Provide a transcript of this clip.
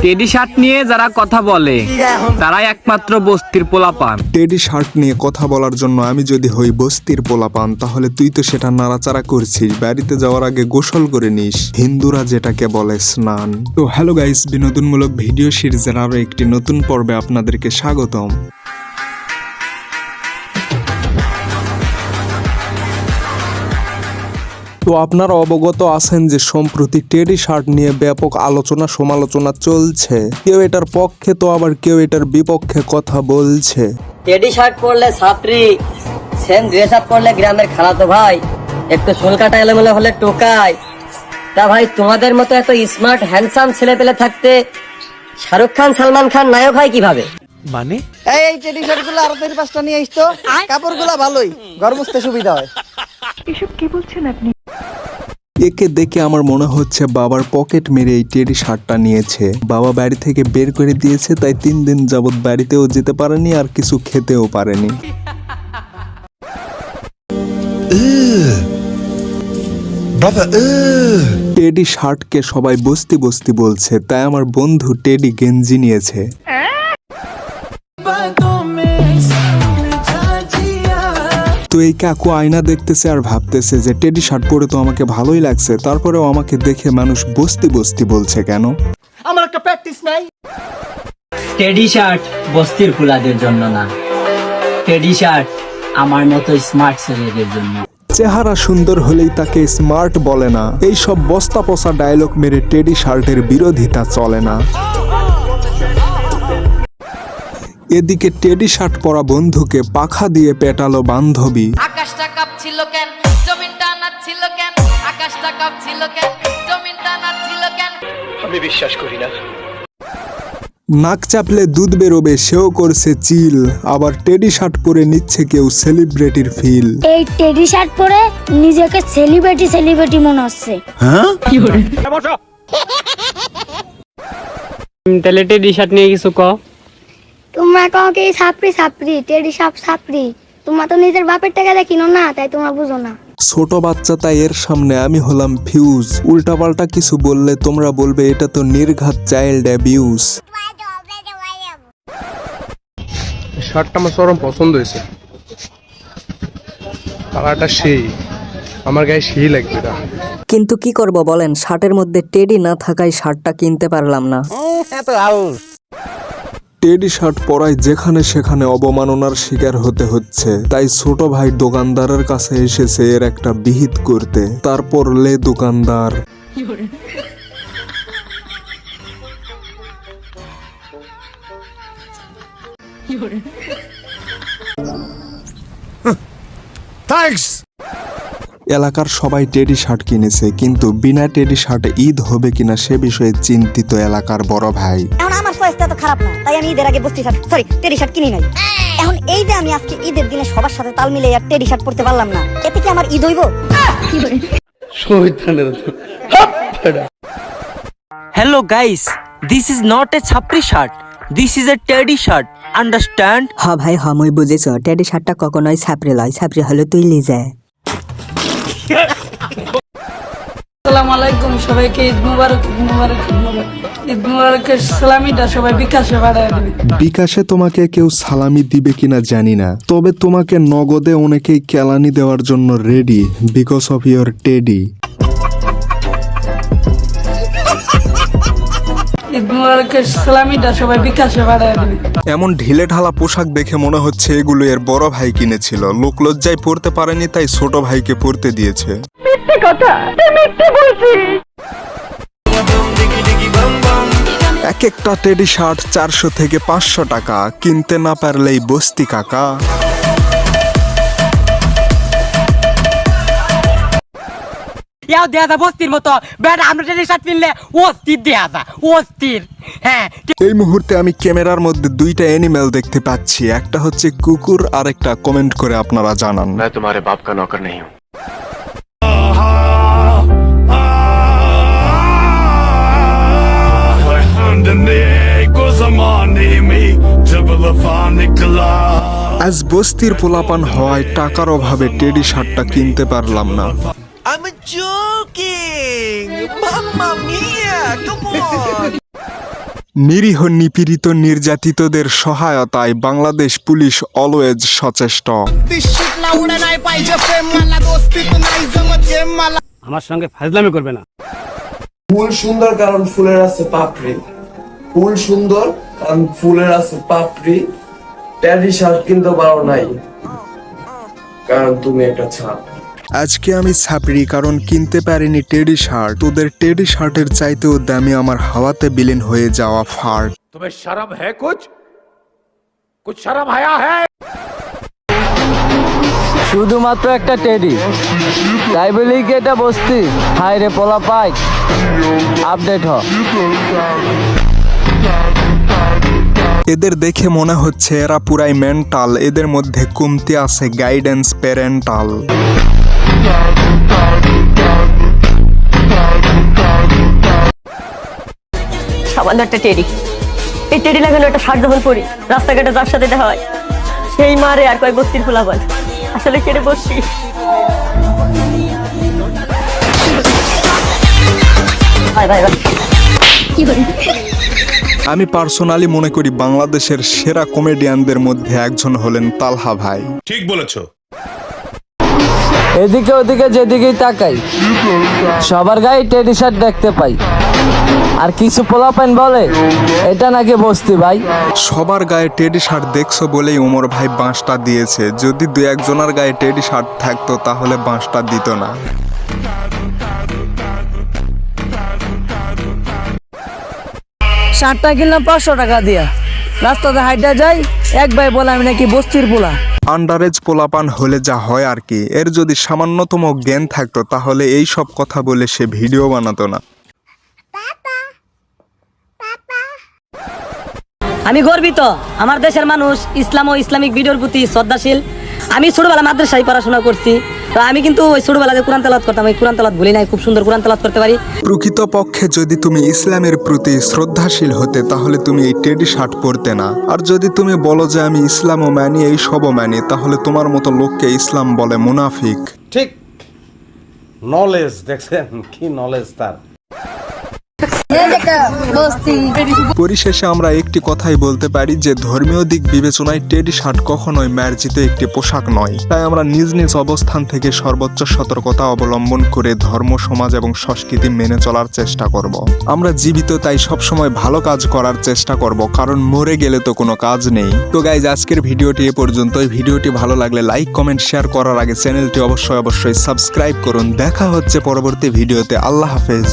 Teddy shirt নিয়ে যারা কথা বলে তারাই একমাত্র বস্তির পোলাপান। টেডি শার্ট নিয়ে কথা বলার জন্য আমি যদি হই বস্তির পোলাপান, তাহলে তুই তো সেটা নাড়াচাড়া করছিস। বাড়িতে যাওয়ার আগে গোসল করে নিস, হিন্দুরা যেটাকে বলে স্নান। তো হ্যালো গাইস, বিনোদনমূলক ভিডিও সিরিজের আরো একটি নতুন পর্বে আপনাদেরকে স্বাগতম। তো আপনারা অবগত আছেন যে সম্প্রতি টেডি শার্ট নিয়ে ব্যাপক আলোচনা সমালোচনা চলছে। কেউ এটার পক্ষে তো আবার কেউ এটার বিপক্ষে কথা বলছে। টেডি শার্ট পরলে ছাত্রী, সেম ড্রেস আপ পরলে গ্রামের খালাতো ভাই, একটু চুল কাটা এলোমেলো হলে টোকায়। তা ভাই, তোমাদের মতো এত স্মার্ট হ্যান্ডসাম ছেলে পেলে থাকতে শাহরুখ খান সালমান খান নায়ক হয় কিভাবে? মানে এই টেডি শার্ট গুলো আরো 4-5টা নিয়ে আসতো, কাপড় গুলা ভালোই, ঘর মুছতে সুবিধা হয়। এসব কি বলছেন আপনি? একে দেখে আমার মনে হচ্ছে বাবার পকেট মেরে এই টেডি শার্টটা নিয়েছে। বাবা বাড়ি থেকে বের করে দিয়েছে, তাই 3 দিন যাবত বাড়িতেও যেতে পারেনি আর কিছু খেতেও পারেনি। টেডি শার্টকে সবাই বস্তি বস্তি বলছে, তাই আমার বন্ধু টেডি গেঞ্জি নিয়েছে। তো এই কাকু আয়না দেখতেছে আর ভাবতেছে যে টেডি শার্ট পরে তো আমাকে ভালোই লাগছে, তারপরেও আমাকে দেখে মানুষ বস্তি বস্তি বলছে কেন? আমার একটা প্র্যাকটিস নাই। টেডি শার্ট বস্তির ফুলাদের জন্য না, টেডি শার্ট আমার মতো স্মার্ট ছেলেদের জন্য। চেহারা সুন্দর হলেই তাকে স্মার্ট বলে না, এই সব বস্তা পচা ডায়লগ মেরে টেডি শার্টের বিরোধিতা চলে না। এদিকে টেডি শার্ট পরা বন্ধুকে পাখা দিয়ে পেটালো বান্ধবী। আকাশটা কাঁপছিল কেন, জমিনটা নাচছিল কেন, আকাশটা কাঁপছিল কেন, জমিনটা নাচছিল কেন। আমি বিশ্বাস করি না। নাক চাপলে দুধ বেরোবে, সেও করছে চিল। আবার টেডি শার্ট পরে নিচ্ছে কেউ সেলিব্রিটির ফিল। এই টেডি শার্ট পরে নিজেকে সেলিব্রিটি মনে হচ্ছে। তাহলে টেডি শার্ট নিয়ে কিছু ক। তোমরা কাউকে ছাপড়ি টেডি ছাপড়ি, তোমরা তো নিজের বাপের টাকা দিয়ে কিনো না, তাই তোমরা বুঝো না। ছোট বাচ্চা, তাই এর সামনে আমি হলাম ফিউজ। উল্টাপাল্টা কিছু বললে তোমরা বলবে এটা তো নির্ঘাত চাইল্ড অ্যাবিউজ। শার্টটা আমার চরম পছন্দ হয়েছে, কালারটা সেই আমার গায়ে সেই লাগবে না। কিন্তু কি করব বলেন, শার্টের মধ্যে টেডি না থাকায় শার্টটা কিনতে পারলাম না। টেডি শার্ট পরায় যেখানে সেখানে অবমাননার শিকার হতে হচ্ছে, তাই ছোট ভাই দোকানদারের কাছে এসেছে এর একটা বিহিত করতে। তারপর লে দোকানদার এলাকার সবাই টেডি শার্ট কিনেছে, কিন্তু বিনা টেডি শার্টে ঈদ হবে কিনা সে বিষয়ে চিন্তিত এলাকার বড় ভাই। এখন আমার চয়েসটা তো খারাপ না, তাই আমি ঈদের আগে টেডি শার্ট কিনি নাই। এখন এই যে আমি আজকে ঈদের দিনে সবার সাথে তাল মিলে আর টেডি শার্ট পরতে পারলাম না, এতে কি আমার ঈদ হইব? Hello guys, this is not a ছাপড়ি shirt, this is a teddy shirt, understand? হ্যাঁ ভাই, হ্যাঁ মই বুঝেছ। টেডি শার্টটা কখনোই ছাপড়ি লয়, ছাপড়ি হলে তুই লিজে। আসসালামু আলাইকুম, সবাইকে ঈদ মুবারক, ঈদ মুবারক, ঈদ মুবারক। ঈদ মুবারকের সালামিটা সবাই বিকাশে পাঠায় দেবে। বিকাশে তোমাকে কেউ সালামি দিবে কিনা জানি না, তবে তোমাকে নগদে অনেকেই কেলানি দেওয়ার জন্য ready, because of your teddy. Eid মুবারকের সালামিটা সবাই বিকাশে পাঠায় দেবে। এমন ঢিলে ঢালা পোশাক দেখে মনে হচ্ছে এগুলো এর বড় ভাই কিনেছিল। লোকলজ্জায় পরতে পারেনি, তাই ছোট ভাইকে পরতে দিয়েছে। মিথ্যে কথা, তুই মিথ্যে বলছিস। এক একটা টেডি শার্ট 400 থেকে 500 টাকা, কিনতে না পারলেই বস্তি কাকা। ইয়াও দেয়া যা বস্তির মতো, বেটা আমরা টেডি শার্ট কিনলে অস্থির দেয়া যা, অস্থির। হ্যাঁ, এই মুহূর্তে আমি ক্যামেরার মধ্যে 2টা অ্যানিমেল দেখতে পাচ্ছি, একটা হচ্ছে কুকুর আর একটা কমেন্ট করে আপনারা জানান। मैं तुम्हारे बाप का नौकर नहीं हूँ। আজ বস্তির পোলাপান হওয়ায় টাকার অভাবে টেডি শার্টটা কিনতে পারলাম না। I'm joking. Mamma mia, come on. নিরীহ নিপীড়িত নির্যাতিতদের সহায়তায় বাংলাদেশ পুলিশ অলওয়েজ সচেষ্ট। আমার সঙ্গে ফাজলামি করবে না। ফুল সুন্দর কারণ ফুলের আছে পাপড়ি। ফুল সুন্দর কারণ ফুলের আছে পাপড়ি। ট্যাডি শার্ট কিনতে পারো নাই কারণ তুমি একটা ছাপ। আজকে আমি ছাপড়ি কারণ কিনতে পারিনি টেডি শার্ট। তোদের টেডি শার্টের চাইতেও দামি আমার হাওয়াতে বিলীন হয়ে যাওয়া ফার্ট। तुम्हें शर्म है कुछ शर्म आया है? শুধুমাত্র একটা টেডি, তাই বলি কি এটা বস্তি? হায় রে পোলা পাই, আপডেট হ। এদের দেখে মনে হচ্ছে এরা পুরাই মেন্টাল। এদের মধ্যে কমতি আছে গাইডেন্স প্যারেন্টাল। সামান্য একটা টেডি, এই টেডি লাগানো একটা শার্ট যখন পরি রাস্তাঘাটে যার সাথে দেখা হয় সেই মারে আর কয় বস্তির ফুলাবান। আসলে কেটে বসছি। আমি পার্সোনালি মনে করি বাংলাদেশের সেরা কমেডিয়ানদের মধ্যে একজন হলেন তালহা ভাই। ঠিক বলেছো। এদিকে ওদিকে যেদিকেই তাকাই সবার গায়ে টেডি শার্ট দেখতে পাই, আর কিছু পোলাপাইন বলে এটা নাকি বস্তি ভাই। সবার গায়ে টেডি শার্ট দেখছো বলেই ওমর ভাই বাঁশটা দিয়েছে। যদি দু একজনের গায়ে টেডি শার্ট থাকতো তাহলে বাঁশটা দিত না। শার্টটা কিনলাম 500 টাকা দিয়া, রাস্তাতে হাইটা যাই, এক ভাই বলে আমি নাকি বস্তির পোলা। আন্ডারেজ পোলাপান হলে যা হয় আর কি। এর যদি সামান্যতম জ্ঞান থাকতো তাহলে এই সব কথা বলে সে ভিডিও বানাতো না। আমি গর্বিত, আমার দেশের মানুষ ইসলাম ও ইসলামিক ভিডিওর প্রতি শ্রদ্ধাশীল। আমি ছোটবেলা মাদ্রাসায় পড়াশোনা করছি, তো আমি কিন্তু ওই ছোটবেলাতে কোরআন তেলাওয়াত করতাম। ওই কোরআন তেলাওয়াত ভুলি নাই, খুব সুন্দর কোরআন তেলাওয়াত করতে পারি। প্রকৃতপক্ষে যদি তুমি ইসলামের প্রতি শ্রদ্ধাশীল হতে তাহলে তুমি এই টেডি শার্ট পরতে না। আর যদি তুমি বলো যে আমি ইসলামও মানি এই সবও মানি, তাহলে তোমার মতো লোককে ইসলাম বলে মুনাফিক। ঠিক নলেজ দেখছেন কি নলেজ তার। পরিশেষে আমরা একটি কথাই বলতে পারি যে ধর্মীয় দিক বিবেচনায় টেডি শার্ট কখনোই মার্জিত একটি পোশাক নয়। তাই আমরা নিজ নিজ অবস্থান থেকে সর্বোচ্চ সতর্কতা অবলম্বন করে ধর্ম, সমাজ এবং সংস্কৃতি মেনে চলার চেষ্টা করব। আমরা জীবিত তাই সবসময় ভালো কাজ করার চেষ্টা করব, কারণ মরে গেলে তো কোনো কাজ নেই। তো গাইজ, আজকের ভিডিওটি এ পর্যন্তই। ভিডিওটি ভালো লাগলে লাইক, কমেন্ট, শেয়ার করার আগে চ্যানেলটি অবশ্যই সাবস্ক্রাইব করুন। দেখা হচ্ছে পরবর্তী ভিডিওতে। আল্লাহ হাফেজ।